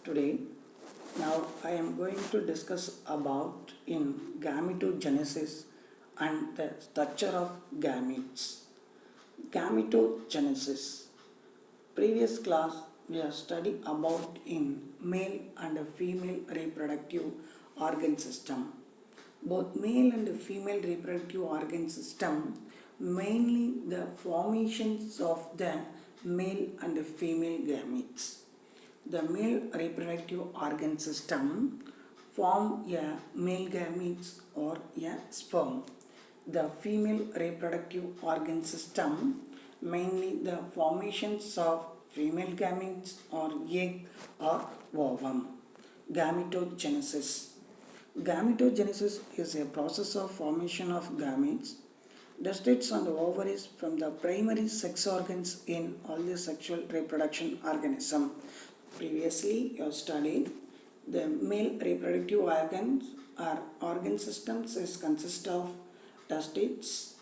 Today, now I am going to discuss about in gametogenesis and the structure of gametes. Gametogenesis. Previous class we have studied about in male and female reproductive organ system. Both male and female reproductive organ system, mainly the formations of the male and female gametes. The male reproductive organ system form a male gametes or a sperm. The female reproductive organ system mainly the formations of female gametes or egg or ovum. Gametogenesis. Gametogenesis is a process of formation of gametes, testes and ovaries from the primary sex organs in all the sexual reproduction organism. Previously, you have studied the male reproductive organs or organ systems is consist of testes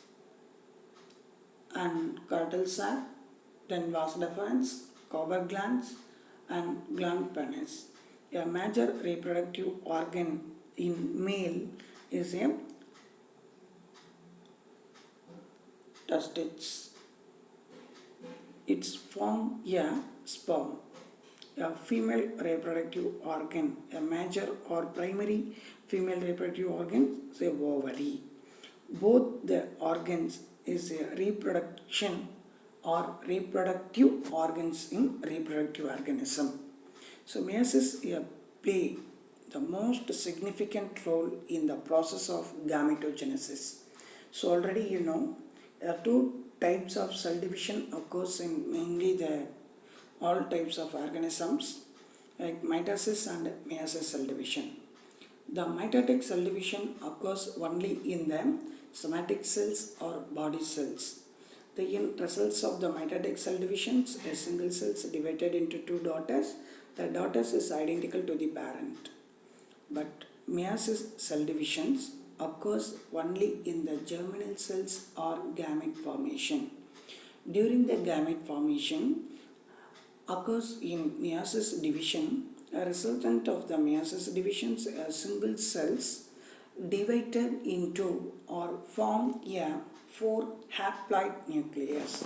and cortical sac, then vas deferens, Cowper glands, and gland penis. A major reproductive organ in male is a testes. It's form a sperm. A female reproductive organ, a major or primary female reproductive organ is a ovary. Both the organs is a reproduction or reproductive organs in reproductive organism. So meiosis play the most significant role in the process of gametogenesis. So already you know two types of cell division occurs in mainly the all types of organisms like mitosis and meiosis cell division. The mitotic cell division occurs only in the somatic cells or body cells. The end results of the mitotic cell divisions a single cells divided into two daughters. The daughters is identical to the parent. But meiosis cell divisions occurs only in the germinal cells or gamete formation. During the gamete formation occurs in meiosis division, a resultant of the meiosis divisions a single cells divided into or form a 4 haploid nucleus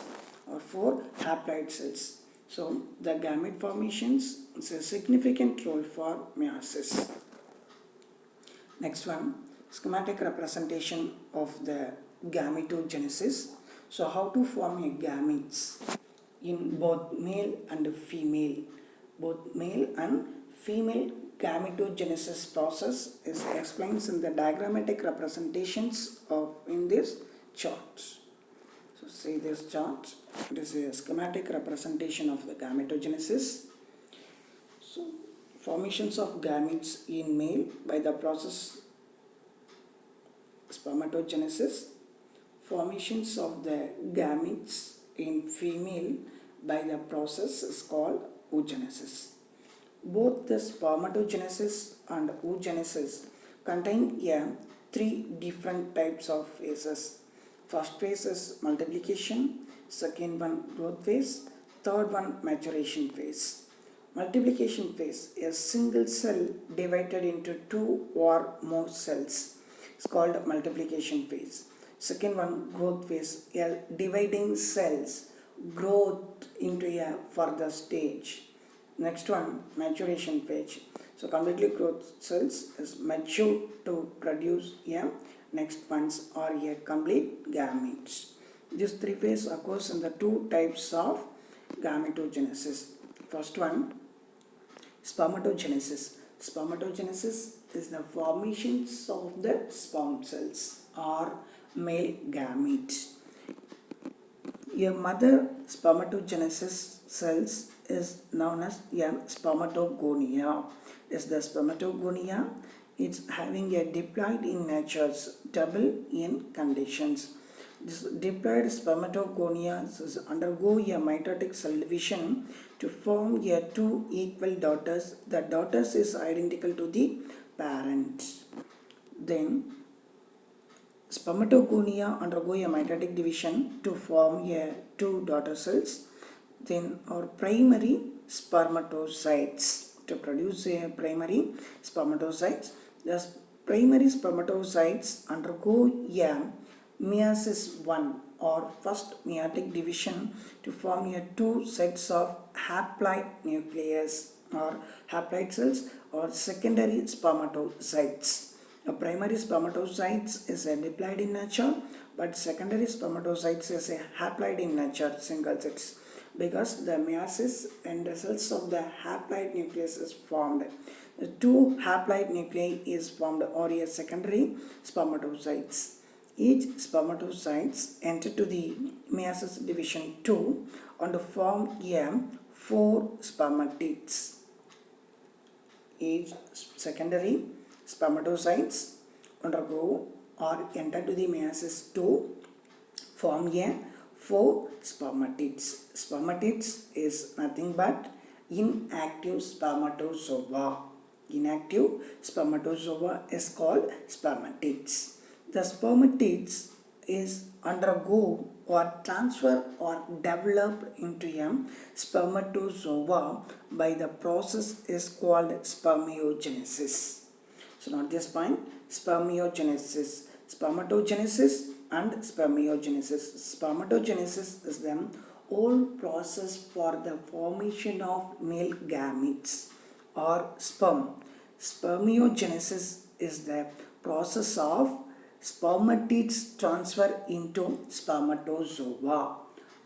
or 4 haploid cells. So the gamete formations is a significant role for meiosis. Next one, schematic representation of the gametogenesis. So how to form a gametes in both male and female. Both male and female gametogenesis process is explained in the diagrammatic representations of in this chart. So see this chart. It is a schematic representation of the gametogenesis. So formations of gametes in male by the process spermatogenesis. Formations of the gametes in female by the process is called oogenesis. Both the spermatogenesis and oogenesis contain three different types of phases. First phase is multiplication, second one growth phase, third one maturation phase. Multiplication phase is a single cell divided into two or more cells. It's called multiplication phase. Second one, growth phase, dividing cells growth into a further stage. Next one, maturation phase. So completely growth cells is mature to produce a next ones or a complete gametes. These three phases occurs in the two types of gametogenesis. First one, spermatogenesis. Spermatogenesis is the formations of the sperm cells or male gamete. A mother spermatogenesis cells is known as a spermatogonia. Is the spermatogonia? It's having a diploid in nature's double in conditions. This diploid spermatogonia undergo a mitotic cell division to form a two equal daughters. The daughters is identical to the parent. Then spermatogonia undergo a mitotic division to form a two daughter cells. Then our primary spermatocytes. to produce a primary spermatocytes. The primary spermatocytes undergo a meiosis 1 or first meiotic division to form a two sets of haploid nucleus or haploid cells or secondary spermatocytes. A primary spermatocytes is a diploid in nature, but secondary spermatocytes is a haploid in nature, single sets, because the meiosis and results of the haploid nucleus is formed. The two haploid nuclei is formed or a secondary spermatocytes. Each spermatocytes enter to the meiosis division 2 and form a 4 spermatids. Each secondary spermatocytes undergo or enter to the meiosis 2 form a 4 spermatids. Spermatids is nothing but inactive spermatozoa. Inactive spermatozoa is called spermatids. The spermatids is undergo or transfer or develop into a spermatozoa by the process is called spermiogenesis. So not this point, spermiogenesis, spermatogenesis and spermiogenesis. Spermatogenesis is the whole process for the formation of male gametes or sperm. Spermiogenesis is the process of spermatids transfer into spermatozoa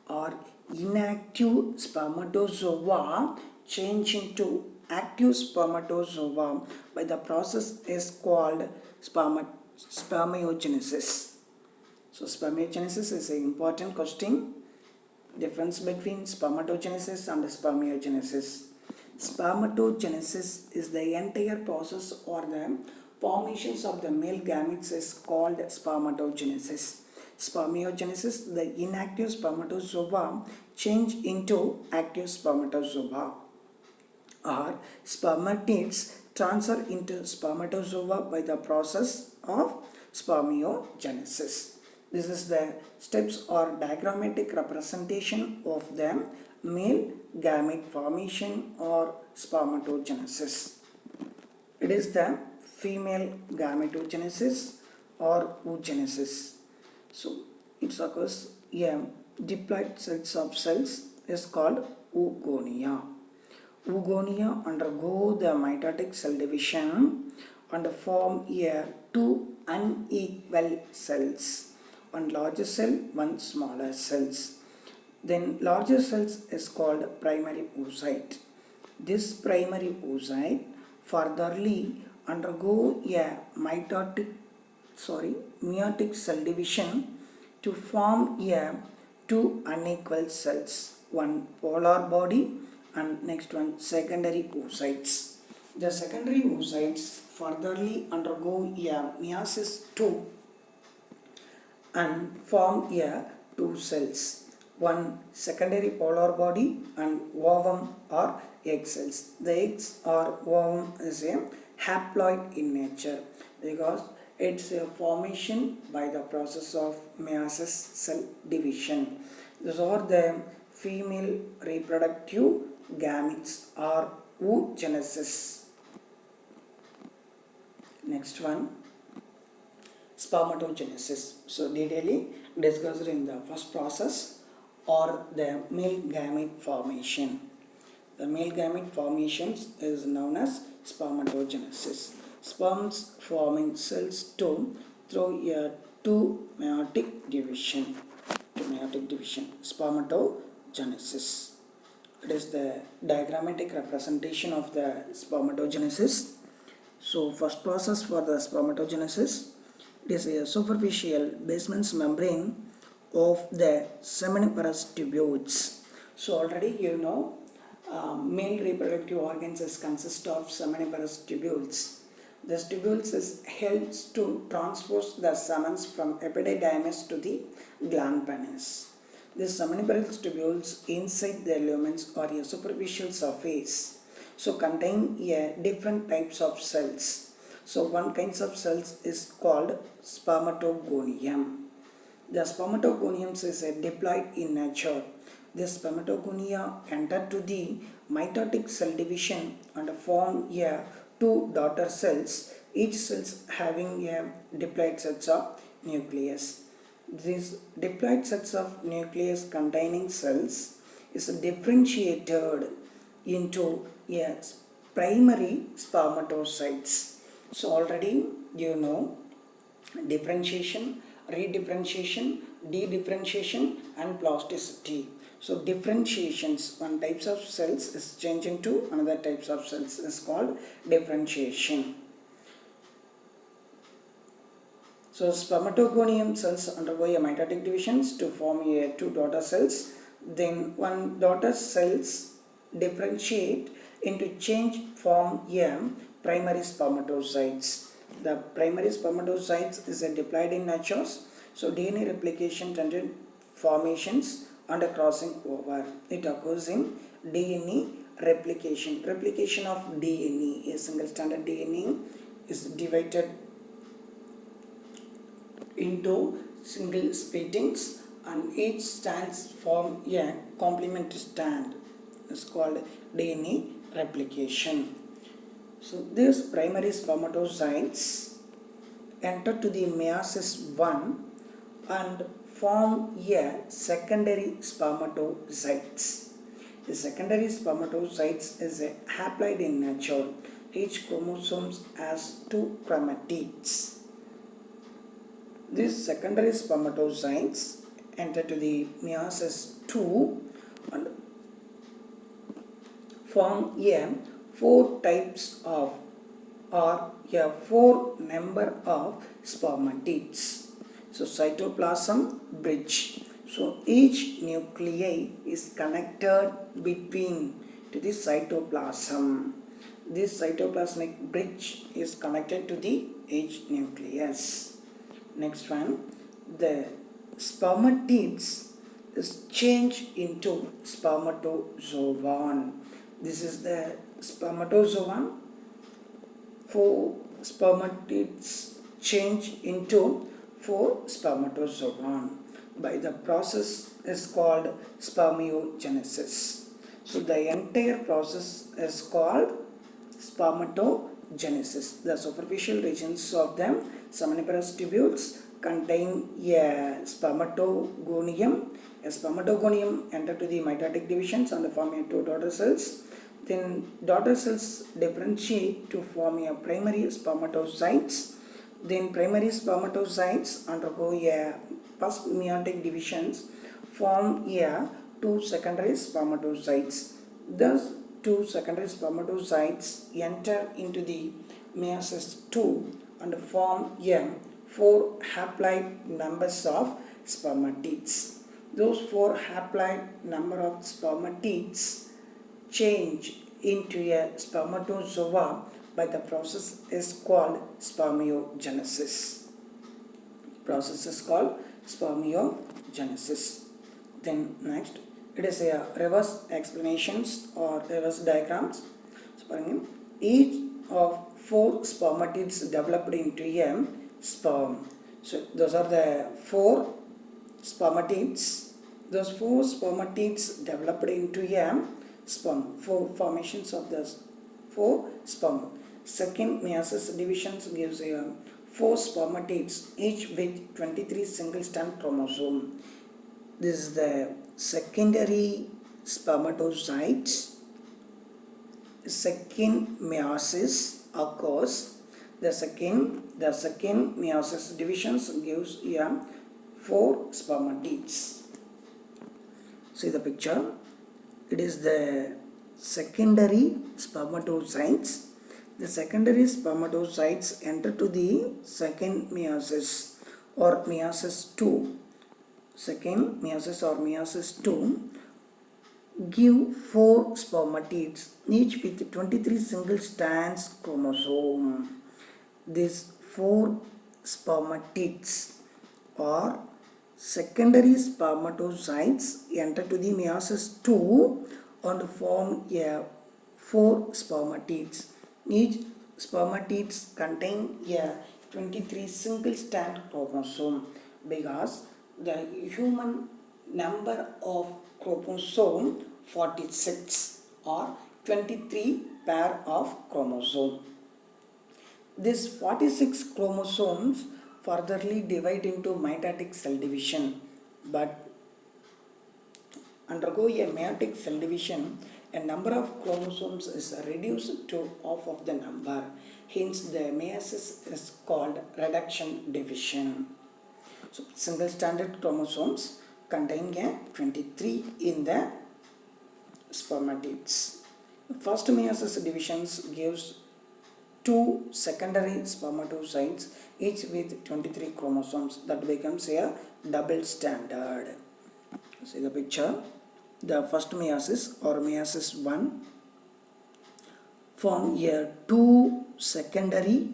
or inactive spermatozoa change into active spermatozoa by the process is called spermiogenesis. So spermiogenesis is an important question. Difference between spermatogenesis and spermiogenesis. Spermatogenesis is the entire process or the formations of the male gametes is called spermatogenesis. Spermiogenesis, the inactive spermatozoa change into active spermatozoa or spermatids transfer into spermatozoa by the process of spermiogenesis. This is the steps or diagrammatic representation of the male gamete formation or spermatogenesis. It is the female gametogenesis or oogenesis. So it occurs a diploid sets of cells is called oogonia. Oogonia undergo the mitotic cell division and form a two unequal cells. One larger cell, one smaller cells. Then larger cells is called primary oocyte. This primary oocyte furtherly undergo a meiotic cell division to form a two unequal cells, one polar body and next one secondary oocytes. The secondary oocytes furtherly undergo a meiosis 2 and form a two cells, one secondary polar body and ovum or egg cells. The eggs or ovum is a haploid in nature because it's a formation by the process of meiosis cell division. These are the female reproductive gametes or oogenesis. Next one, spermatogenesis. So detailedly discussed in the first process or the male gamete formation. The male gamete formations is known as spermatogenesis. Sperms forming cells through a two meiotic division. Spermatogenesis. It is the diagrammatic representation of the spermatogenesis. So first process for the spermatogenesis, it is a superficial basement membrane of the seminiferous tubules. So already you know male reproductive organs is consist of seminiferous tubules. This tubules helps to transpose the semens from epididymis to the gland penis. These seminiferous tubules inside the lumens or a superficial surface, so contain different types of cells. So one kind of cells is called spermatogonium. The spermatogonium is a diploid in nature. the spermatogonia enter to the mitotic cell division and form a two daughter cells, each cells having a diploid sets of nucleus. These diploid sets of nucleus containing cells is differentiated into a primary spermatocytes. So already you know differentiation, redifferentiation, dedifferentiation and plasticity. So differentiations, one types of cells is changing to another types of cells is called differentiation. So spermatogonium cells undergo a mitotic divisions to form a two daughter cells. Then one daughter cells differentiate into change form a primary spermatocytes. The primary spermatocytes is a diploid in nature. So DNA replication tended formations and a crossing over. It occurs in DNA replication. Replication of DNA, a single stranded DNA is divided into single splittings and each strands form a complement strand. It's called DNA replication. So these primary spermatocytes enter to the meiosis 1 and form a secondary spermatocytes. The secondary spermatocytes is a haploid in nature. Each chromosome has two chromatids. These secondary spermatocytes enter to the meiosis 2 and form a four types of or a four number of spermatids. So cytoplasm bridge. So each nuclei is connected between to the cytoplasm. This cytoplasmic bridge is connected to the each nucleus. Next one, the spermatids is changed into spermatozoon. This is the spermatozoon. Four spermatids change into four spermatozoon by the process is called spermiogenesis. So the entire process is called spermatogenesis. The superficial regions of them seminiferous tubules contain a spermatogonium. A spermatogonium enter to the mitotic divisions and form a two daughter cells. Then daughter cells differentiate to form a primary spermatocytes. Then primary spermatocytes undergo a first meiotic divisions, form a two secondary spermatocytes. Thus two secondary spermatocytes enter into the meiosis 2 and form a four haploid numbers of spermatids. Those four haploid number of spermatids change into a spermatozoa by the process is called spermiogenesis. Process is called spermiogenesis. Then next, it is a reverse explanations or reverse diagrams. So each of four spermatids developed into a sperm. So those are the four spermatids. Those four spermatids developed into a sperm. Four formations of the four sperm. Second meiosis divisions gives a four spermatids, each with 23 single strand chromosome. This is the secondary spermatocytes. Second meiosis occurs. The second meiosis divisions gives a four spermatids. See the picture. It is the secondary spermatocytes. The secondary spermatocytes enter to the second meiosis or meiosis 2. Second meiosis or meiosis 2 give four spermatids, each with 23 single strands chromosome. These four spermatids or secondary spermatocytes enter to the meiosis 2 and form a four spermatids. Each spermatids contain a 23 single strand chromosome because the human number of chromosome 46 or 23 pair of chromosome. These 46 chromosomes furtherly divide into mitotic cell division, but undergo a meiotic cell division, a number of chromosomes is reduced to half of the number. Hence, the meiosis is called reduction division. So, single standard chromosomes contain 23 in the spermatids. First meiosis divisions gives two secondary spermatocytes, each with 23 chromosomes. That becomes a double standard. See the picture. The first meiosis or meiosis 1 form a two secondary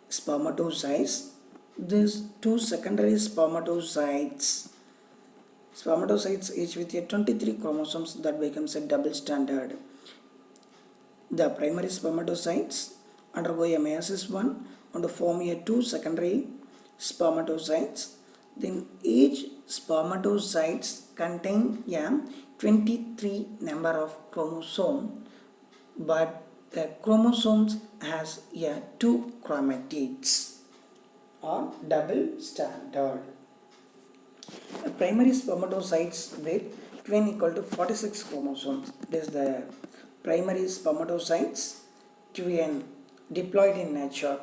spermatocytes. These two secondary spermatocytes each with a 23 chromosomes, that becomes a double standard. The primary spermatocytes undergo a meiosis 1 and form a two secondary spermatocytes. Then each spermatocytes contain a 23 number of chromosome, but the chromosomes has a two chromatids or double standard. The primary spermatocytes with twin equal to 46 chromosomes. This is the primary spermatocytes twin diploid in nature.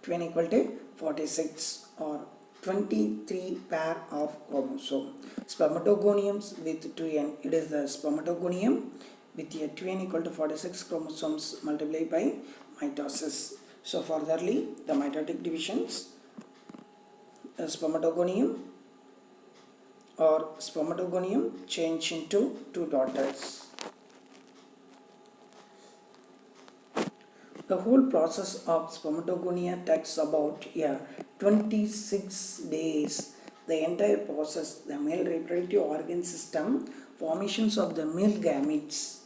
Twin equal to 46 or 23 pair of chromosome. Spermatogoniums with twin. It is the spermatogonium with a twin equal to 46 chromosomes multiplied by mitosis. So furtherly, the mitotic divisions, spermatogonium or spermatogonium change into two daughters. The whole process of spermatogonia takes about 26 days. The entire process, the male reproductive organ system, formations of the male gametes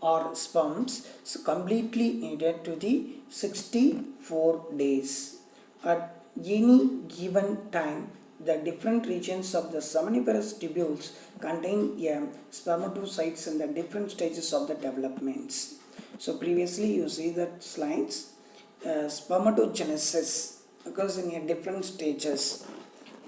or sperms is completely needed to the 64 days. At any given time, the different regions of the seminiferous tubules contain spermatocytes in the different stages of the developments. So previously you see that slides, spermatogenesis occurs in different stages,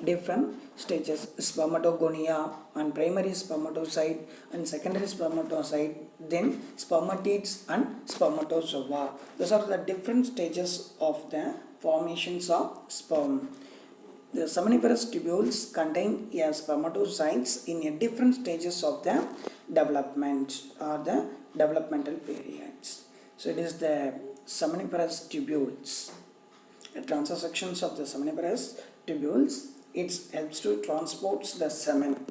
spermatogonia and primary spermatocyte and secondary spermatocyte, then spermatids and spermatozoa. Those are the different stages of the formations of sperm. The seminiferous tubules contain spermatocytes in different stages of the development or the developmental periods. So it is the seminiferous tubules. The transsections of the seminiferous tubules, it helps to transport the semen.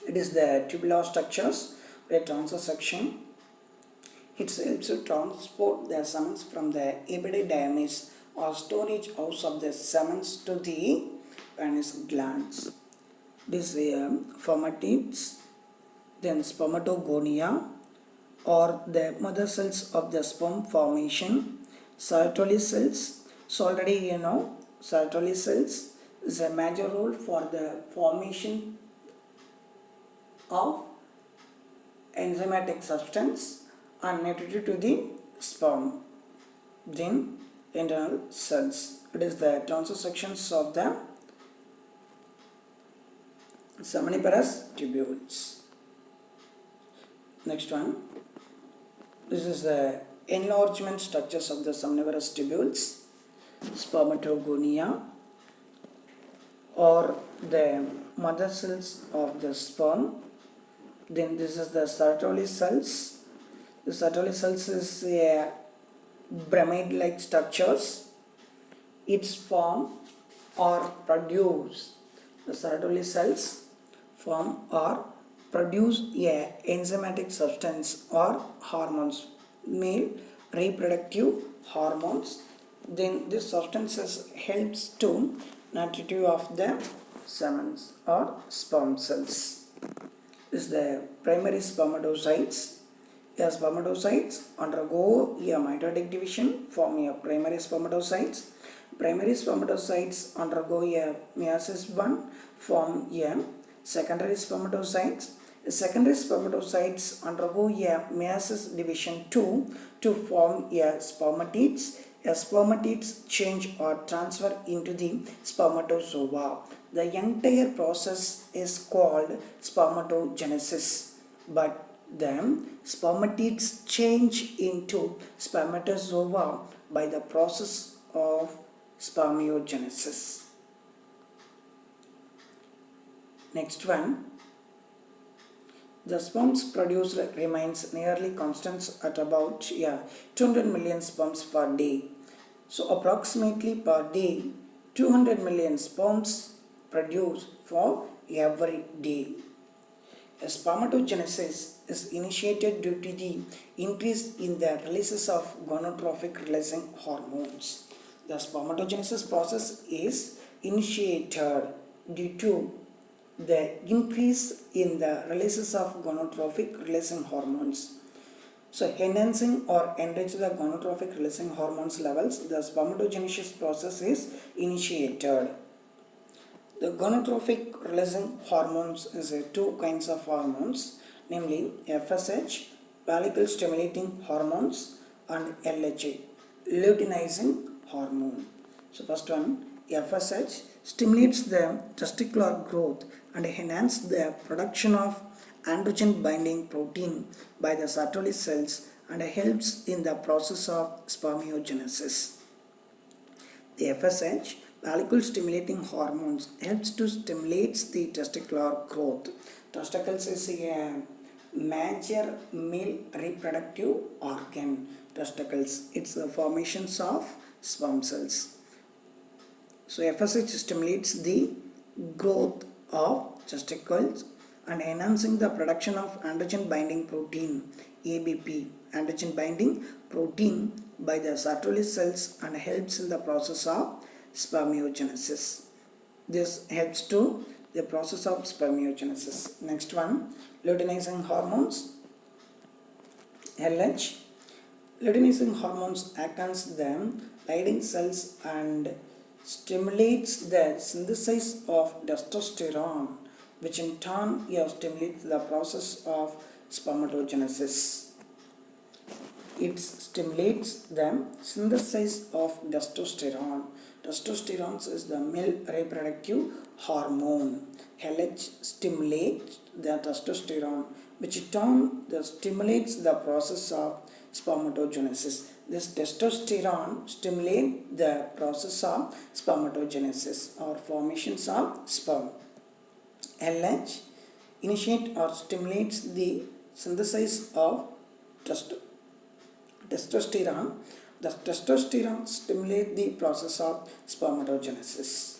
It is the tubular structures, the transection. It helps to transport the semens from the epididymis or storage house of the semens to the penis glands. This spermatids, then spermatogonia or the mother cells of the sperm formation, Sertoli cells. So already you know Sertoli cells is a major role for the formation of enzymatic substance and native to the sperm. Then internal cells. It is the transsections of the seminiferous tubules. Next one. This is the enlargement structures of the seminiferous tubules. Spermatogonia or the mother cells of the sperm. Then this is the Sertoli cells. The Sertoli cells is a bromide-like structures. Its form or produce, the Sertoli cells form or produce a enzymatic substance or hormones, male reproductive hormones. Then this substances helps to nativity of the semens or sperm cells. This is the primary spermatocytes. The spermatocytes undergo a mitotic division, form a primary spermatocytes. Primary spermatocytes undergo a meiosis 1, form a secondary spermatocytes. Secondary spermatocytes undergo a meiosis division 2 to form a spermatids. A spermatids change or transfer into the spermatozoa. The entire process is called spermatogenesis. But the spermatids change into spermatozoa by the process of spermiogenesis. Next one. The sperms produced remains nearly constant at about 200 million sperms per day. So approximately per day 200 million sperms produced for every day. A spermatogenesis is initiated due to the increase in the releases of gonotrophic releasing hormones. The spermatogenesis process is initiated due to the increase in the releases of gonotrophic releasing hormones. So enhancing or enrich the gonotrophic releasing hormones levels, the spermatogenesis process is initiated. The gonotrophic releasing hormones is two kinds of hormones, namely FSH, follicle stimulating hormones, and LHA, luteinizing hormone. So first one, FSH stimulates the testicular growth and enhance the production of androgen binding protein by the Sertoli cells and helps in the process of spermiogenesis. The FSH, follicle stimulating hormones, helps to stimulate the testicular growth. Testicles is a major male reproductive organ. Testicles, it's the formations of sperm cells. So FSH stimulates the growth of testicles and enhancing the production of androgen binding protein ABP, androgen binding protein, by the Sertoli cells and helps in the process of spermiogenesis. This helps to the process of spermiogenesis. Next one, luteinizing hormones, LH. Luteinizing hormones act as the Leydig cells and stimulates the synthesis of testosterone, which in turn stimulates the process of spermatogenesis. It stimulates the synthesis of testosterone. Testosterone is the male reproductive hormone. LH stimulates the testosterone, which in turn stimulates the process of spermatogenesis. This testosterone stimulates the process of spermatogenesis or formations of sperm. LH initiates or stimulates the synthesis of testosterone. The testosterone stimulates the process of spermatogenesis.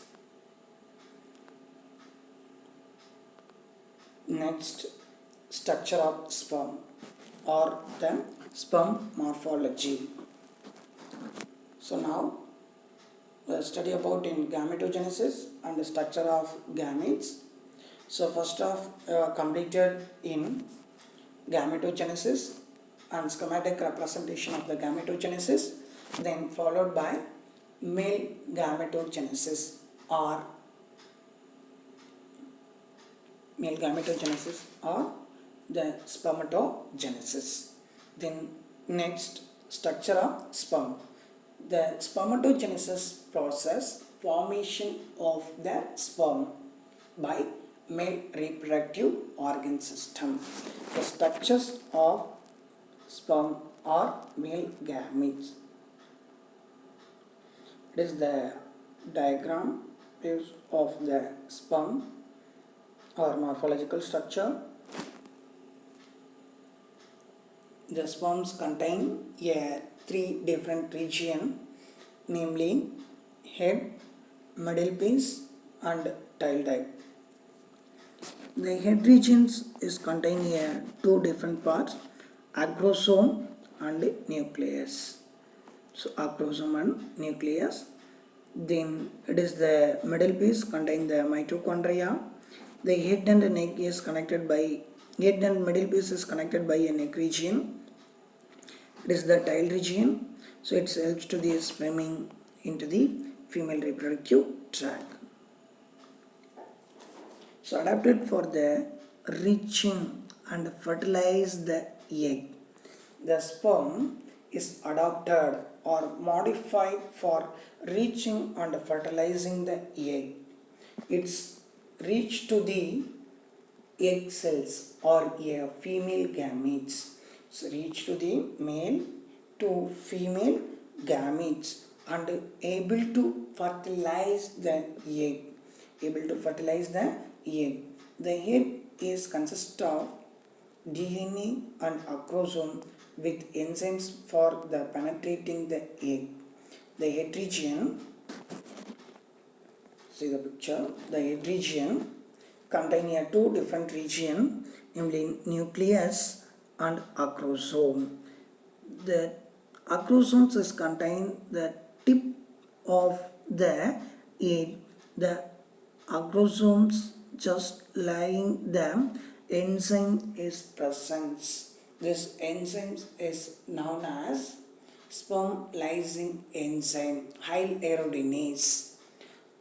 Next, structure of sperm or the sperm morphology. So now we'll study about in gametogenesis and the structure of gametes. So first off, completed in gametogenesis and schematic representation of the gametogenesis, then followed by male gametogenesis or the spermatogenesis. Then next, structure of sperm. The spermatogenesis process, formation of the sperm by male reproductive organ system. The structures of sperm are male gametes. It is the diagram of the sperm or morphological structure. The sperms contain three different regions, namely head, middle piece, and tail type. The head regions is contain two different parts, acrosome and nucleus. So acrosome and nucleus. Then it is the middle piece contain the mitochondria. The head and neck is connected by head and middle piece is connected by a neck region. It is the tail region. So it helps to the swimming into the female reproductive tract. So adapted for the reaching and fertilize the egg. The sperm is adapted or modified for reaching and fertilizing the egg. It's reach to the egg cells or a female gametes. So reach to the male to female gametes and able to fertilize the egg. Able to fertilize the egg. The egg is consist of DNA and acrosome with enzymes for the penetrating the egg. The head region, see the picture, the head region contain two different regions, namely nucleus and acrosome. The acrosomes is contain the tip of the egg. The acrosomes just lying the enzyme is present. This enzyme is known as sperm lysing enzyme, hyaluronidase.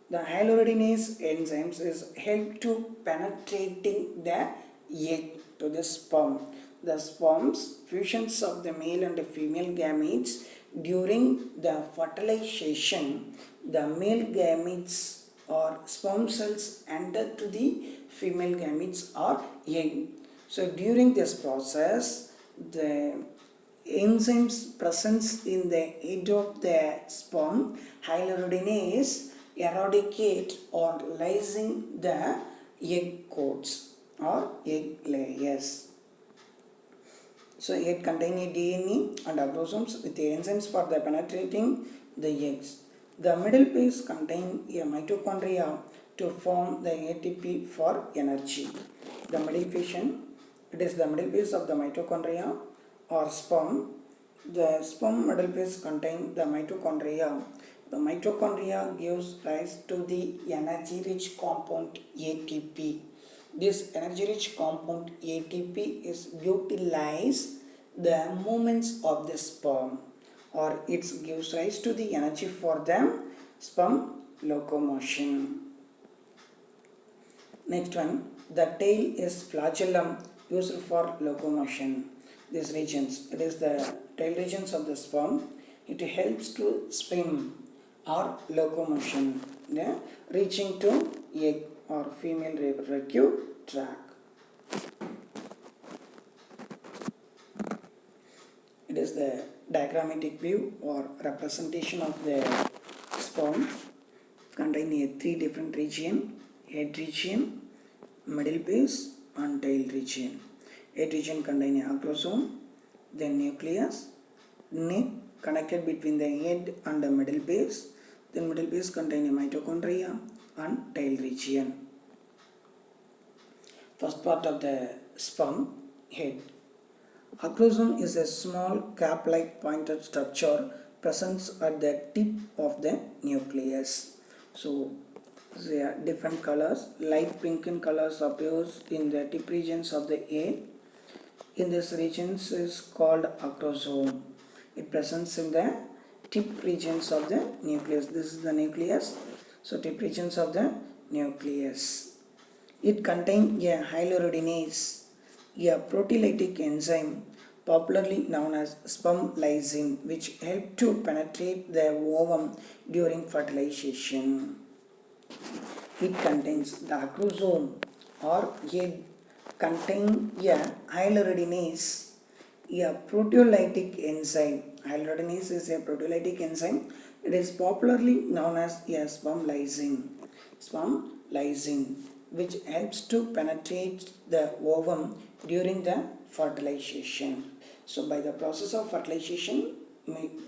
The hyaluronidase enzymes is help to penetrating the egg to the sperm. The sperms fusions of the male and the female gametes during the fertilization. The male gametes or sperm cells enter to the female gametes or egg. So during this process, the enzymes present in the head of the sperm, hyaluronidase, eradicate or lysing the egg coats or egg layers. So it contains DNA and acrosomes with the enzymes for the penetrating the eggs. The middle piece contains a mitochondria to form the ATP for energy. The middle fission, it is the middle piece of the mitochondria or sperm. The sperm middle piece contains the mitochondria. The mitochondria gives rise to the energy-rich compound ATP. This energy-rich compound ATP is utilized the movements of the sperm, or it gives rise to the energy for the sperm locomotion. Next one, the tail is flagellum used for locomotion. These regions, it is the tail regions of the sperm. It helps to swim or locomotion, reaching to egg or female reproductive tract. It is the diagrammatic view or representation of the sperm containing three different regions: head region, middle piece and tail region. Head region containing acrosome, then nucleus, neck connected between the head and the middle piece, then middle piece containing mitochondria and tail region. First part of the sperm, head. Acrosome is a small cap-like pointed structure present at the tip of the nucleus. So there are different colors. Light pink in colors appears in the tip regions of the head. In this regions is called acrosome. It presents in the tip regions of the nucleus. This is the nucleus. So tip regions of the nucleus. It contains a hyaluronidase, a proteolytic enzyme popularly known as sperm lysine, which help to penetrate the ovum during fertilization. It contains the acrosome or head contain a hyaluronidase, a proteolytic enzyme. Hyaluronidase is a proteolytic enzyme. It is popularly known as a sperm lysine, which helps to penetrate the ovum during the fertilization. So by the process of fertilization,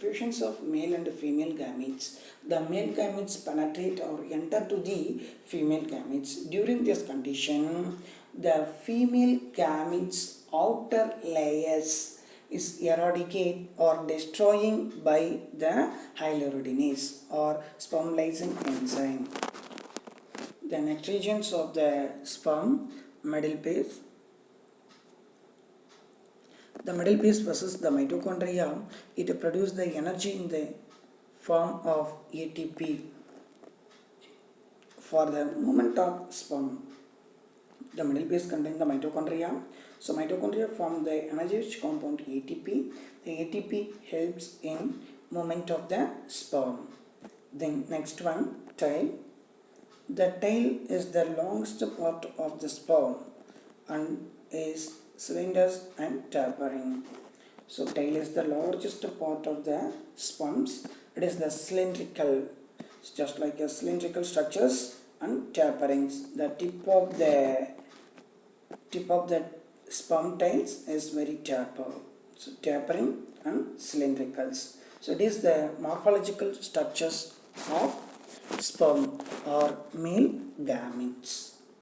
fusions of male and female gametes, the male gametes penetrate or enter to the female gametes. During this condition, the female gametes outer layers is eradicated or destroying by the hyaluronidase or sperm lysine enzyme. The next regions of the sperm, middle piece. The middle piece versus the mitochondria, it produces the energy in the form of ATP for the movement of sperm. The middle base contains the mitochondria. So mitochondria form the energy-rich compound ATP. The ATP helps in movement of the sperm. Then next one, tail. The tail is the longest part of the sperm and is cylinders and tapering. So tail is the largest part of the sperms. It is the cylindrical, it's just like a cylindrical structures and taperings. The tip of the sperm tails is very taper. So tapering and cylindricals. So it is the morphological structures of sperm or male gametes.